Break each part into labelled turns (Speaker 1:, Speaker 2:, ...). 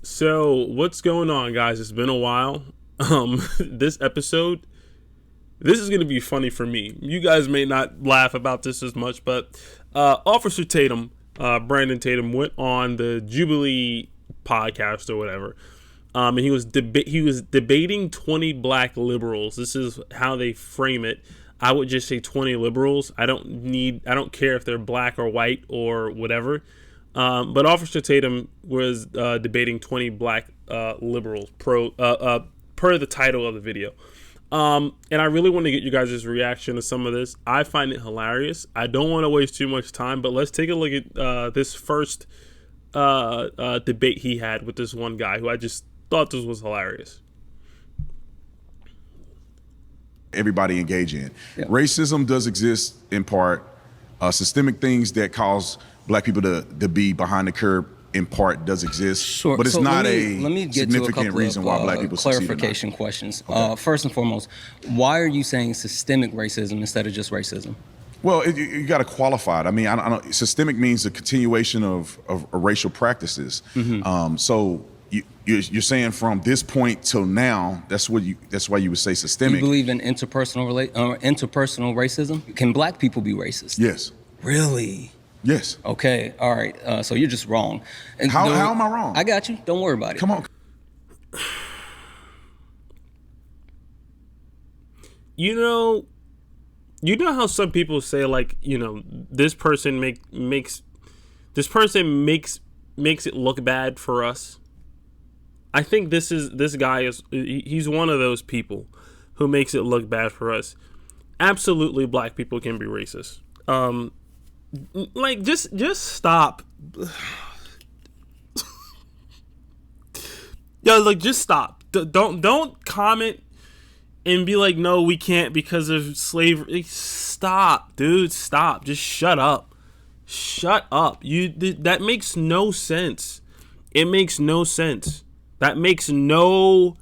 Speaker 1: So what's going on, guys? It's been a while. This episode, this is gonna be funny for me. You guys may not laugh about this as much, but Officer Tatum, Brandon Tatum, went on the Jubilee podcast or whatever, and he was debating 20 black liberals. This is how they frame it. I would just say 20 liberals. I don't care if they're black or white or whatever. But Officer Tatum was debating 20 black liberals per the title of the video. And I really want to get you guys' reaction to some of this. I find it hilarious. I don't want to waste too much time, but let's take a look at this first debate he had with this one guy who I just thought this was hilarious.
Speaker 2: Everybody engage in.
Speaker 3: Yeah.
Speaker 2: Racism does exist in part. Systemic things that cause black people to be behind the curb in part does exist.
Speaker 3: Sure.
Speaker 2: But it's
Speaker 3: So
Speaker 2: not
Speaker 3: let me get to a
Speaker 2: significant
Speaker 3: couple
Speaker 2: reason
Speaker 3: of,
Speaker 2: why black people succeed or not.
Speaker 3: clarification questions.
Speaker 2: Okay.
Speaker 3: First and foremost, why are you saying systemic racism instead of just racism?
Speaker 2: Well, you got to qualify it. I mean, I don't, systemic means a continuation of racial practices.
Speaker 3: Mm-hmm.
Speaker 2: So you're saying from this point till now, that's why you would say systemic.
Speaker 3: You believe in interpersonal racism? Can black people be racist?
Speaker 2: Yes.
Speaker 3: Really?
Speaker 2: Yes.
Speaker 3: Okay. All right. So you're just wrong. And
Speaker 2: How am I wrong?
Speaker 3: I got you. Don't worry about it.
Speaker 2: Come on.
Speaker 1: You know how some people say, like, this person makes it look bad for us. I think this guy he's one of those people who makes it look bad for us. Absolutely, black people can be racist. Like, just stop. Yo, like, just stop. Don't comment and be like, no, we can't because of slavery. Stop, dude. Stop. Just shut up. Shut up. That makes no sense. It makes no sense. That makes no...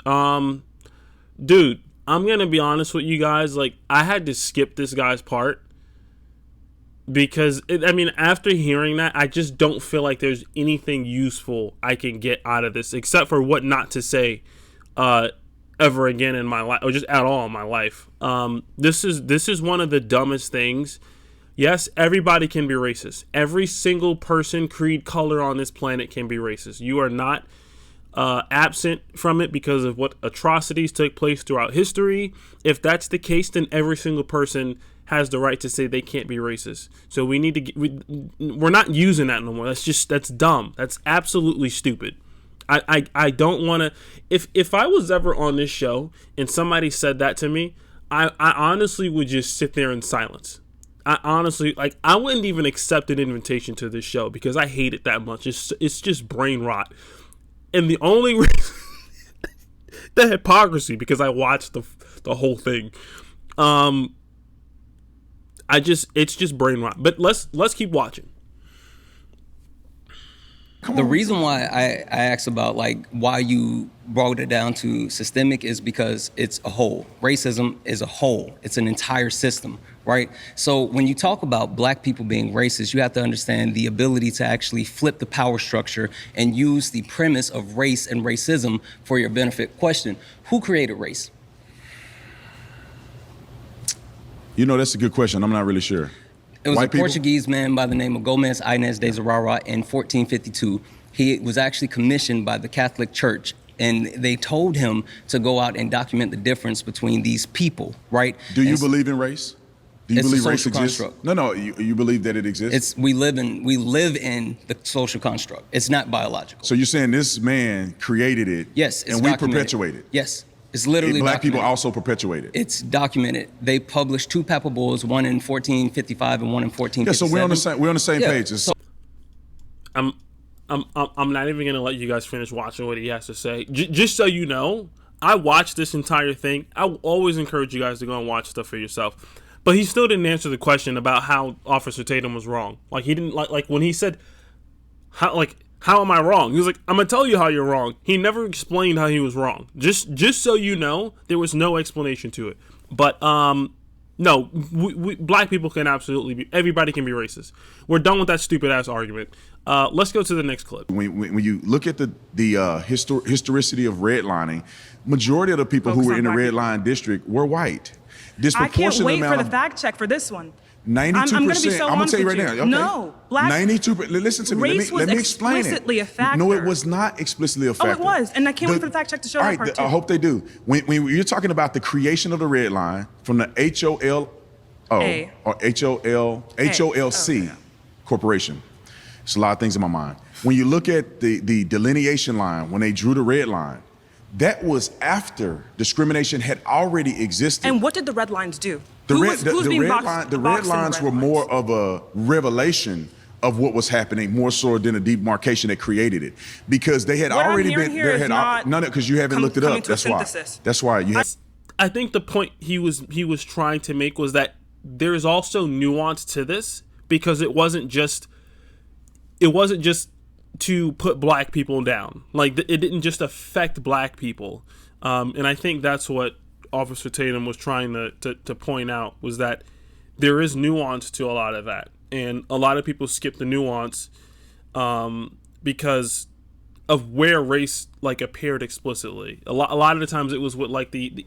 Speaker 1: Dude, I'm going to be honest with you guys. Like, I had to skip this guy's part because, after hearing that, I just don't feel like there's anything useful I can get out of this except for what not to say ever again in my life, or just at all in my life. This is one of the dumbest things. Yes, everybody can be racist. Every single person, creed, color on this planet can be racist. You are not absent from it because of what atrocities took place throughout history. If that's the case, then every single person has the right to say they can't be racist. So we need to we're not using that no more. That's dumb. That's absolutely stupid. I don't want to. If I was ever on this show and somebody said that to me, I honestly would just sit there in silence. I honestly, I wouldn't even accept an invitation to this show because I hate it that much. It's just brain rot. And the only reason, the hypocrisy, because I watched the whole thing. It's just brain rot. But let's keep watching.
Speaker 3: The reason why I asked about why you brought it down to systemic is because it's a whole. Racism is a whole. It's an entire system, right? So when you talk about black people being racist, you have to understand the ability to actually flip the power structure and use the premise of race and racism for your benefit. Question: who created race?
Speaker 2: That's a good question. I'm not really sure.
Speaker 3: It was
Speaker 2: White
Speaker 3: a
Speaker 2: people?
Speaker 3: Portuguese man by the name of Gomez Inês de Zerara in 1452. He was actually commissioned by the Catholic Church, and they told him to go out and document the difference between these people, right?
Speaker 2: Do you believe in race? Do you
Speaker 3: It's a
Speaker 2: believe race
Speaker 3: social
Speaker 2: exists?
Speaker 3: construct.
Speaker 2: No. You believe that it exists?
Speaker 3: We live in the social construct. It's not biological.
Speaker 2: So you're saying this man created it?
Speaker 3: Yes, it's
Speaker 2: and we
Speaker 3: documented.
Speaker 2: perpetuate it?
Speaker 3: Yes, it's literally
Speaker 2: Black people
Speaker 3: documented.
Speaker 2: also perpetuate it?
Speaker 3: It's documented. They published two papal bulls, one in 1455 and one in 1457.
Speaker 2: Yeah, so we're on the same
Speaker 3: Yeah,
Speaker 2: page.
Speaker 3: so-
Speaker 1: I'm not even gonna let you guys finish watching what he has to say. Just so you know, I watched this entire thing. I will always encourage you guys to go and watch stuff for yourself. But he still didn't answer the question about how Officer Tatum was wrong. Like, he didn't like when he said how am I wrong? He was like, I'm gonna tell you how you're wrong. He never explained how he was wrong. Just so you know, there was no explanation to it. But No, black people can absolutely be. Everybody can be racist. We're done with that stupid ass argument. Let's go to the next clip.
Speaker 2: When you look at the historicity of redlining, majority of the people who
Speaker 4: Focus
Speaker 2: were
Speaker 4: on
Speaker 2: in the
Speaker 4: black
Speaker 2: red
Speaker 4: people.
Speaker 2: line district were white.
Speaker 4: I can't
Speaker 2: Disproportionate
Speaker 4: wait for
Speaker 2: amount
Speaker 4: the
Speaker 2: of
Speaker 4: fact check for this one.
Speaker 2: 92%.
Speaker 4: I'm going to be so
Speaker 2: I'm gonna
Speaker 4: honest
Speaker 2: tell you
Speaker 4: with
Speaker 2: right
Speaker 4: you.
Speaker 2: now. Okay.
Speaker 4: No, black
Speaker 2: 92%. Listen to me.
Speaker 4: race
Speaker 2: Let
Speaker 4: was
Speaker 2: me explain
Speaker 4: explicitly
Speaker 2: it.
Speaker 4: a factor.
Speaker 2: No, it was not explicitly a factor.
Speaker 4: it was, and I can't wait for the fact check to show
Speaker 2: all
Speaker 4: that part too.
Speaker 2: I hope they do. When you're talking about the creation of the red line from the HOLO
Speaker 4: A.
Speaker 2: or HOLC
Speaker 4: yeah.
Speaker 2: corporation, it's a lot of things in my mind. When you look at the delineation line, when they drew the red line, that was after discrimination had already existed.
Speaker 4: And what did the red lines do?
Speaker 2: The
Speaker 4: Who's being
Speaker 2: red
Speaker 4: boxed in
Speaker 2: lines
Speaker 4: the red
Speaker 2: were
Speaker 4: lines?
Speaker 2: more of a revelation of what was happening, more so than a demarcation that created it, because they had
Speaker 4: What I'm
Speaker 2: already
Speaker 4: hearing
Speaker 2: been.
Speaker 4: here
Speaker 2: There
Speaker 4: is
Speaker 2: had
Speaker 4: not
Speaker 2: none because you haven't looked it
Speaker 4: coming
Speaker 2: up.
Speaker 4: to a
Speaker 2: That's why.
Speaker 4: synthesis.
Speaker 2: That's why you have.
Speaker 1: I think the point he was trying to make was that there is also nuance to this, because it wasn't just to put black people down. Like, it didn't just affect black people, and I think that's what Officer Tatum was trying to point out, was that there is nuance to a lot of that, and a lot of people skip the nuance because of where race like appeared explicitly. A lot of the times it was with like the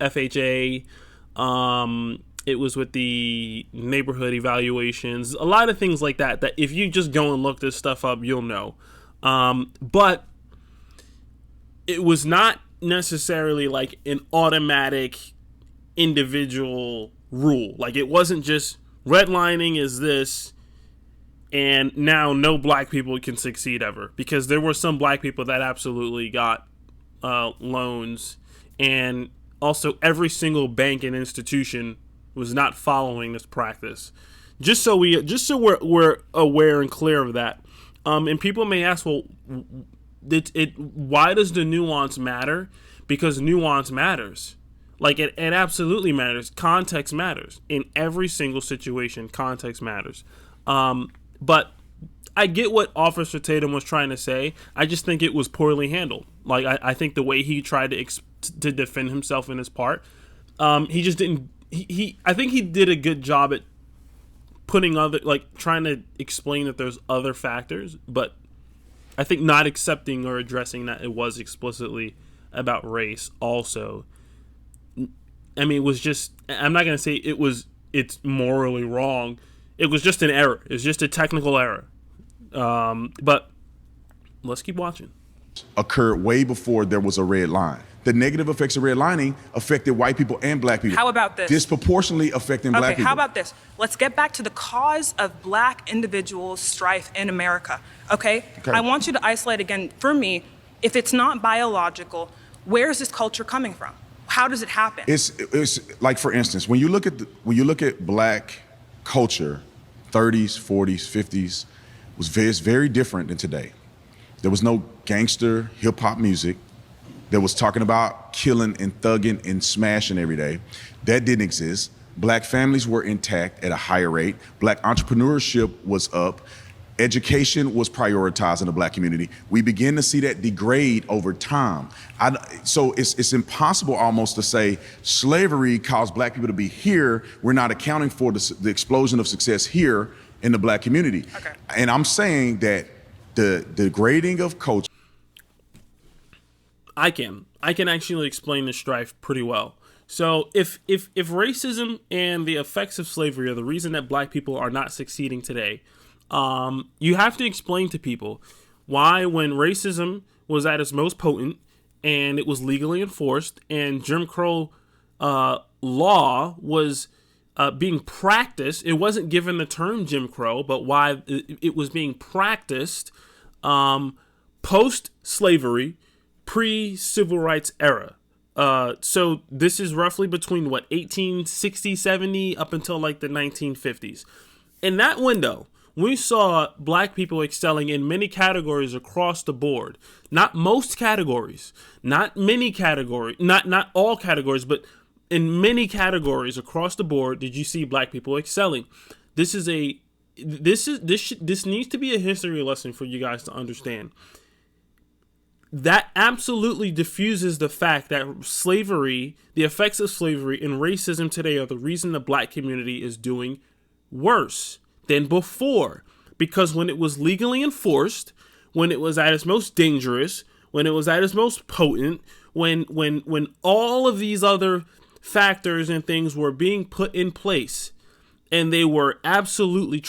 Speaker 1: FHA, it was with the neighborhood evaluations, a lot of things like that. That if you just go and look this stuff up, you'll know. But it was not necessarily like an automatic individual rule. Like, it wasn't just redlining is this, and now no black people can succeed ever, because there were some black people that absolutely got loans, and also every single bank and institution was not following this practice. Just so we're aware and clear of that. And people may ask, well, why does the nuance matter? Because nuance matters. Like, it absolutely matters. Context matters. In every single situation, context matters. But I get what Officer Tatum was trying to say. I just think it was poorly handled. Like, I think the way he tried to defend himself in his part, he just didn't. I think he did a good job at putting other, like, trying to explain that there's other factors, but I think not accepting or addressing that it was explicitly about race also. I mean, it was just, I'm not going to say it's morally wrong. It was just an error. It's just a technical error. But let's keep watching.
Speaker 2: Occurred way before there was a red line. The negative effects of redlining affected white people and black people.
Speaker 4: How about this?
Speaker 2: Disproportionately affecting black people.
Speaker 4: Okay, how about this? Let's get back to the cause of black individuals' strife in America, okay? I want you to isolate again, for me, if it's not biological, where is this culture coming from? How does it happen?
Speaker 2: It's like, for instance, when you look at black culture, 30s, 40s, 50s, it's very different than today. There was no gangster hip hop music. That was talking about killing and thugging and smashing every day. That didn't exist. Black families were intact at a higher rate. Black entrepreneurship was up. Education was prioritized in the black community. We begin to see that degrade over time. So it's impossible almost to say slavery caused black people to be here. We're not accounting for the explosion of success here in the black community.
Speaker 4: Okay.
Speaker 2: And I'm saying that the degrading of culture.
Speaker 1: I can actually explain the strife pretty well. So if racism and the effects of slavery are the reason that black people are not succeeding today, you have to explain to people why, when racism was at its most potent and it was legally enforced and Jim Crow law was being practiced, it wasn't given the term Jim Crow, but why it was being practiced post-slavery, pre-civil rights era. So this is roughly between 1860, 70 up until like the 1950s. In that window, we saw black people excelling in many categories across the board. Not most categories, not many categories, not all categories, but in many categories across the board did you see black people excelling. This needs to be a history lesson for you guys to understand. that absolutely diffuses the fact that slavery, the effects of slavery and racism today are the reason the black community is doing worse than before. Because when it was legally enforced, when it was at its most dangerous, when it was at its most potent, when all of these other factors and things were being put in place, and they were absolutely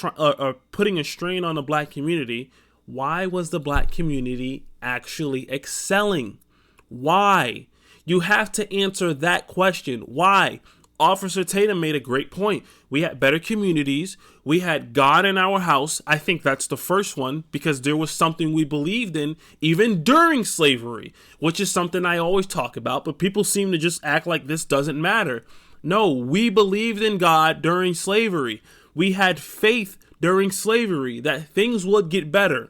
Speaker 1: putting a strain on the black community, why was the black community actually excelling? Why? You have to answer that question. Why? Officer Tatum made a great point. We had better communities. We had God in our house. I think that's the first one, because there was something we believed in even during slavery, which is something I always talk about, but people seem to just act like this doesn't matter. No, we believed in God during slavery. We had faith during slavery that things would get better.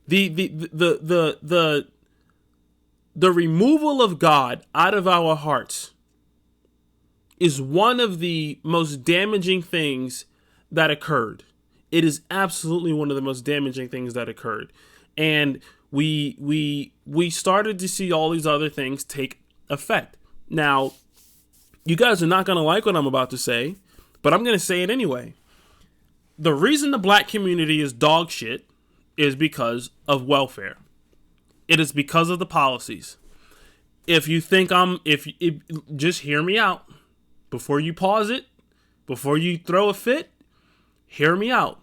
Speaker 1: The removal of God out of our hearts is one of the most damaging things that occurred. It is absolutely one of the most damaging things that occurred. And we started to see all these other things take effect. Now, you guys are not going to like what I'm about to say, but I'm going to say it anyway. The reason the black community is dog shit is because of welfare. It is because of the policies. If you think just hear me out. Before you pause it, before you throw a fit, hear me out.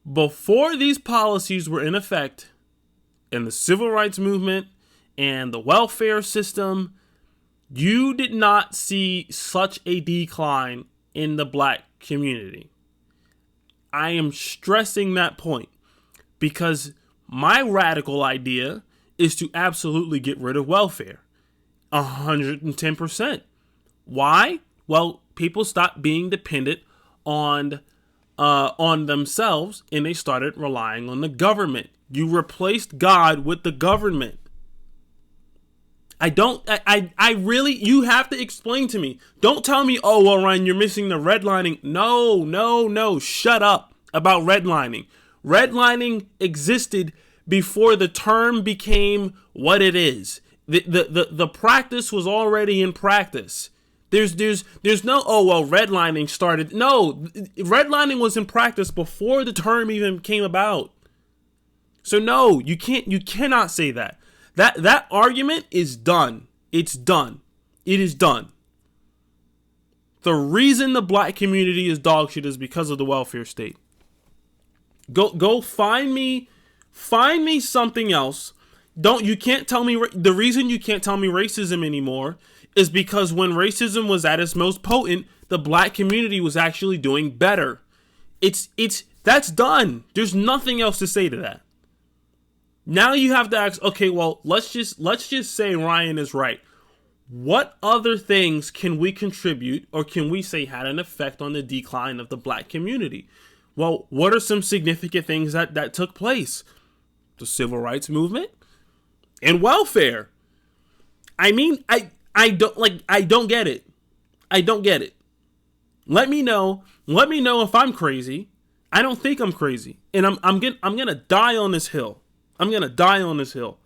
Speaker 1: Before these policies were in effect, in the civil rights movement and the welfare system, you did not see such a decline in the black community. I am stressing that point because my radical idea is to absolutely get rid of welfare. 110%. Why? Well, people stopped being dependent on themselves and they started relying on the government. You replaced God with the government. I really, you have to explain to me. Don't tell me, oh, well, Ryan, you're missing the redlining. No, shut up about redlining. Redlining existed before the term became what it is. The practice was already in practice. There's no, oh, well, redlining started. No, redlining was in practice before the term even came about. So no, you cannot say that. That argument is done. It's done. It is done. The reason the black community is dog shit is because of the welfare state. Go find me something else. You can't tell me the reason you can't tell me racism anymore is because when racism was at its most potent, the black community was actually doing better. That's done. There's nothing else to say to that. Now you have to ask, okay, well, let's just say Ryan is right. What other things can we contribute or can we say had an effect on the decline of the black community? Well, what are some significant things that took place? The civil rights movement and welfare. I mean, I don't get it. I don't get it. Let me know if I'm crazy. I don't think I'm crazy. And I'm going to die on this hill. I'm going to die on this hill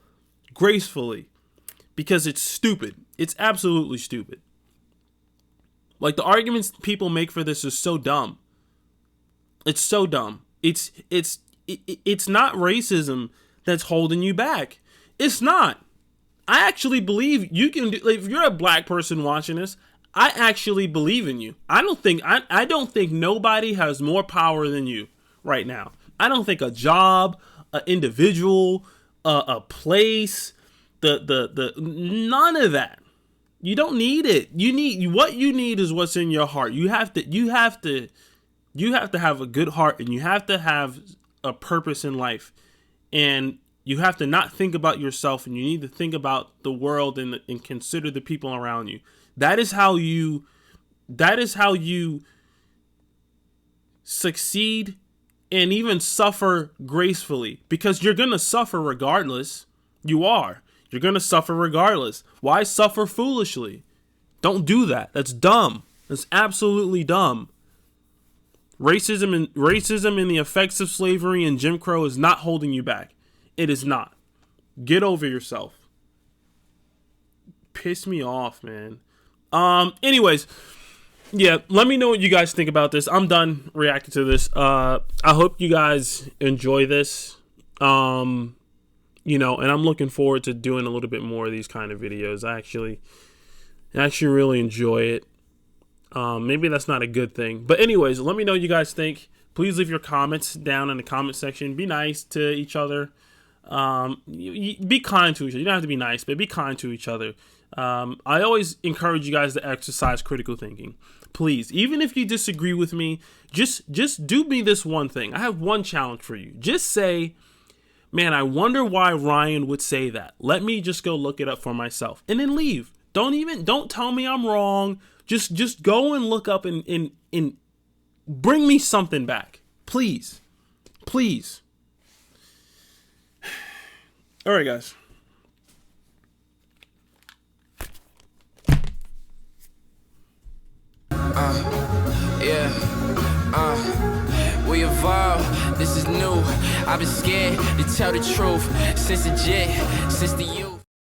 Speaker 1: gracefully because it's stupid. It's absolutely stupid. Like, the arguments people make for this is so dumb. It's so dumb. It's not racism that's holding you back. It's not. I actually believe you can do, if you're a black person watching this, I actually believe in you. I don't think nobody has more power than you right now. I don't think a job, an individual, a place, the none of that. You don't need it. What you need is what's in your heart. You have to have a good heart, and you have to have a purpose in life, and you have to not think about yourself, and you need to think about the world and consider the people around you. That is how you succeed and even suffer gracefully, because you're going to suffer regardless. You're going to suffer regardless. Why suffer foolishly? Don't do that. That's dumb. That's absolutely dumb. Racism and the effects of slavery and Jim Crow is not holding you back. It is not. Get over yourself. Piss me off, man. Anyways, yeah, let me know what you guys think about this. I'm done reacting to this. I hope you guys enjoy this. You know, and I'm looking forward to doing a little bit more of these kind of videos. I actually really enjoy it. Maybe that's not a good thing. But anyways, let me know what you guys think. Please leave your comments down in the comment section. Be nice to each other. Be kind to each other. You don't have to be nice, but be kind to each other. I always encourage you guys to exercise critical thinking. Please, even if you disagree with me, just do me this one thing. I have one challenge for you. Just say, man, I wonder why Ryan would say that. Let me just go look it up for myself and then leave. Don't tell me I'm wrong. Just go and look up and bring me something back. Please. Please. All right, guys.
Speaker 5: We evolve, this is new. I've been scared to tell the truth since the youth.